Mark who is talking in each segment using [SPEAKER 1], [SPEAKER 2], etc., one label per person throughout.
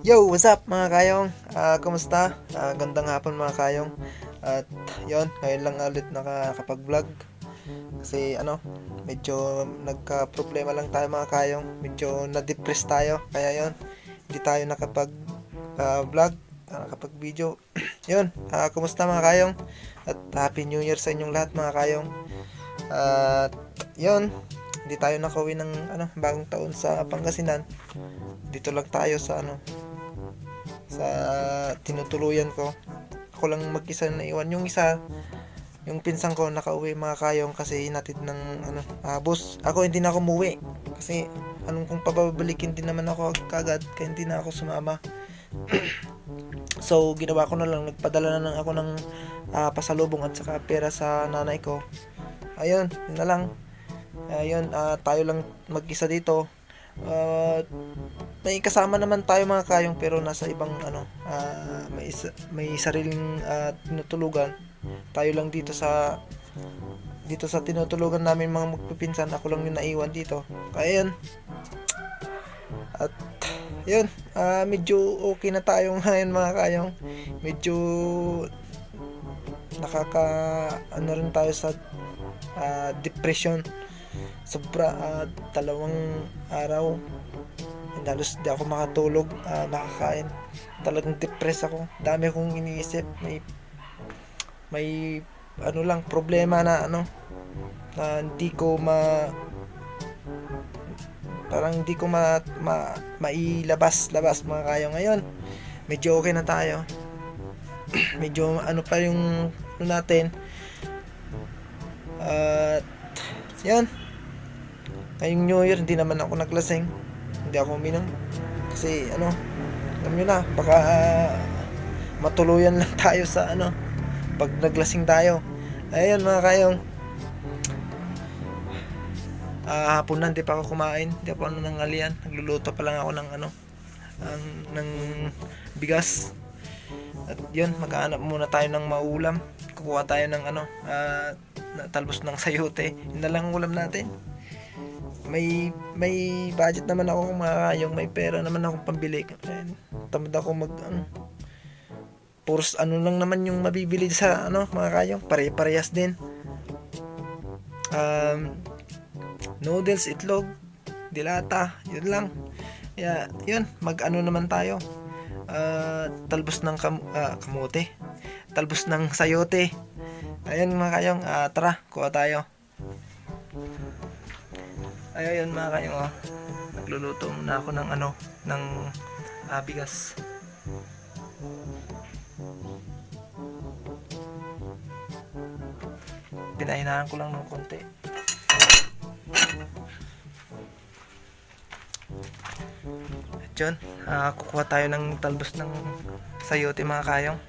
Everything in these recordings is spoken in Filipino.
[SPEAKER 1] Yo, what's up mga kayong? Kumusta? Gandang hapon mga kayong. At yon, ngayon lang ulit nakakapag-vlog. Kasi medyo nagka-problema lang tayo mga kayong. Medyo na-depress tayo. Kaya yon, hindi tayo nakapag-vlog, nakapag-video. Yon, kumusta mga kayong? At Happy New Year sa inyong lahat mga kayong. At yon, hindi tayo nakauwi ng bagong taon sa Pangasinan. Dito lang tayo sa tinutuluyan ko. Ako lang mag-isa na iwan. Yung isa, yung pinsan ko nakauwi mga kayong kasi hinatid ng bus. Ako hindi na ako umuwi kasi anong kung pababalikin din naman ako kagad kaya hindi na ako sumama. So ginawa ko na lang, nagpadala na lang ako ng pasalubong at saka pera sa nanay ko. Ayun, yun na lang. Ayun, tayo lang mag-isa dito. Uh, may kasama naman tayo mga kayong pero nasa ibang may sariling tinutulugan. Tayo lang dito sa tinutulugan namin mga magpipinsan, ako lang yung naiwan dito. Kaya yun. At yun, medyo okay na tayo ngayon mga kayong. Medyo nakaka rin tayo sa depression. Sobra, dalawang araw halos di ako makatulog, makakain. Talagang depressed ako. Dami akong iniisip. May lang problema na hindi ko parang hindi ko mailabas mga kayo ngayon. Medyo okay na tayo. Medyo pa yung natin. At yan. Ngayong New Year hindi naman ako naglasing. Hindi ako uminom kasi alam nyo na, baka matuluyan lang tayo sa pag naglasing tayo. Ayun mga kayong, hapon na hindi pa ako kumain, hindi ako nanghalian. Nagluluto pa lang ako ng bigas. At yun, maghahanap muna tayo ng maulam. Kukuha tayo ng talbos ng sayote. Yun na lang ulam natin. May budget naman ako kung makakayong, may pera naman akong pambili. Tamad ako puros lang naman yung mabibili sa mga kayong, pare-parehas din. Noodles, itlog, dilata, yun lang. Yun, naman tayo. Talbos ng kamote, talbos ng sayote. Ayun mga kayong, tara, kuha tayo. Ayun mga kayong, nagluluto na ako ng bigas. Pinahinahan ko lang ng konti. At yun, kukuha tayo ng talbos ng sayote mga kayong.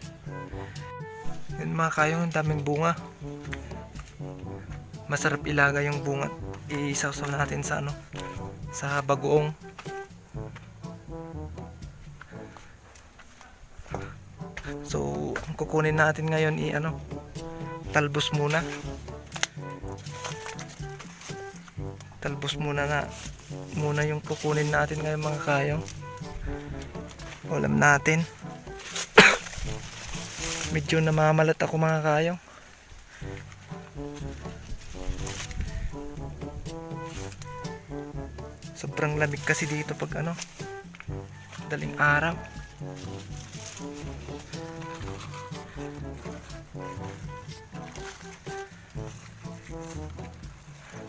[SPEAKER 1] Yun mga kayong, daming bunga. Masarap ilaga yung bunga. Isawsaw natin sa bagoong. So ang kukunin natin ngayon talbos muna. Talbos muna yung kukunin natin ngayon mga kayong. Ulam natin. Medyo namamalat ako mga kayong. Sobrang lamig kasi dito pag daling araw.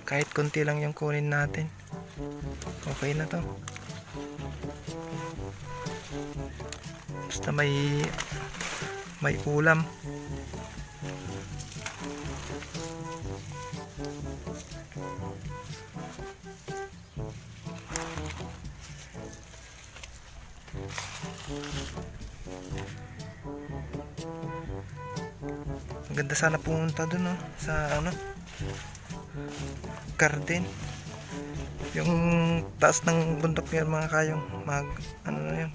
[SPEAKER 1] Kahit konti lang yung kunin natin, okay na to. Basta may ulam. Maganda sana pumunta dun sa garden, yung taas ng bundok yan mga kayong,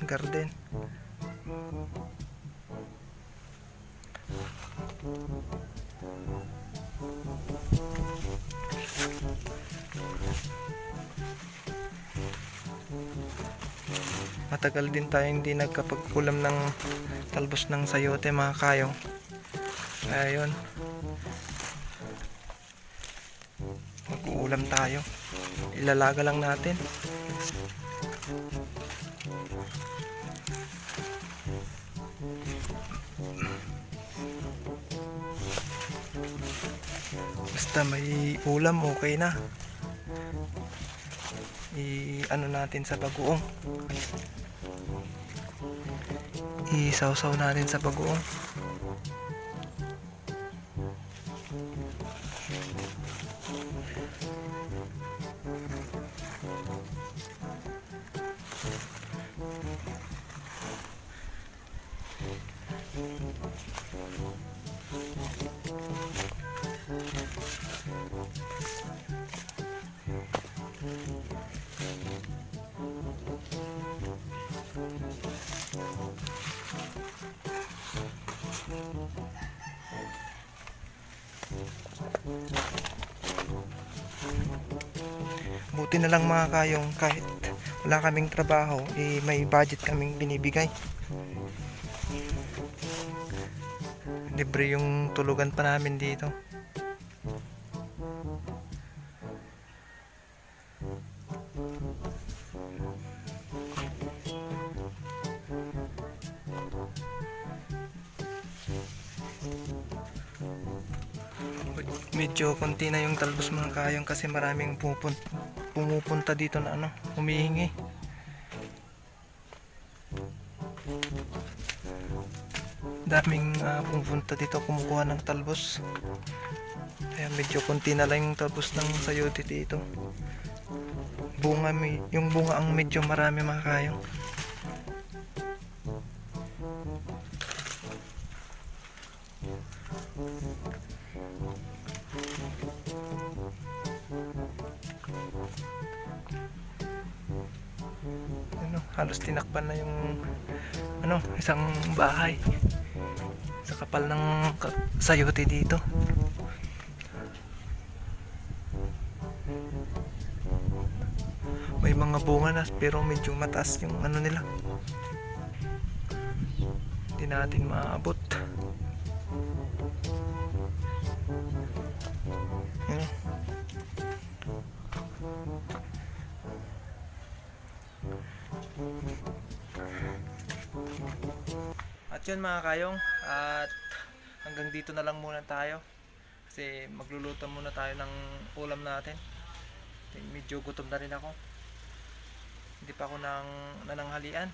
[SPEAKER 1] garden. matagal din tayo hindi nagkapagkulam ng talbos ng sayote mga kayong. Ayun, mag-uulam tayo, ilalaga lang natin. Basta may ulam okay na. Ano natin sa bagoong, isawsaw natin sa bagoong. Buti na lang mga kayong, kahit wala kaming trabaho, may budget kaming binibigay. Libre yung tulugan pa namin dito. Medyo konti na yung talbos mga kayong kasi maraming pumupunta dito na humihingi. Daming pumupunta dito kumukuha ng talbos. Kaya medyo konti na lang yung talbos ng sayote dito. Yung bunga ang medyo marami mga kayong. Halos tinakpan na yung isang bahay sa kapal ng sayote dito. May mga bunga na pero medyo mataas yung nila, hindi natin maabot. At yun mga kayong, at hanggang dito na lang muna tayo kasi magluluto muna tayo ng ulam natin. Medyo gutom na rin ako, hindi pa ako nananghalian,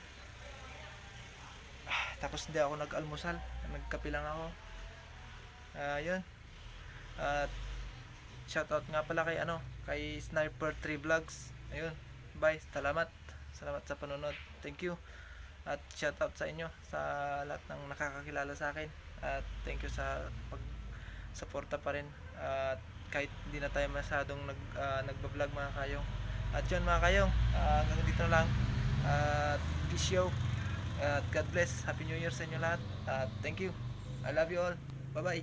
[SPEAKER 1] tapos hindi ako nag-almusal, nagkape lang ako. Yun, at shoutout nga pala kay Sniper 3 Vlogs. Ayun, bye, salamat sa panonood, thank you. At shoutout sa inyo, sa lahat ng nakakakilala sa akin. At thank you sa pag-suporta pa rin. At kahit hindi na tayo masyadong nagbablog mga kayong. At yun mga kayong, hanggang dito na lang. At peace show. At God bless. Happy New Year sa inyo lahat. At thank you. I love you all. Bye bye.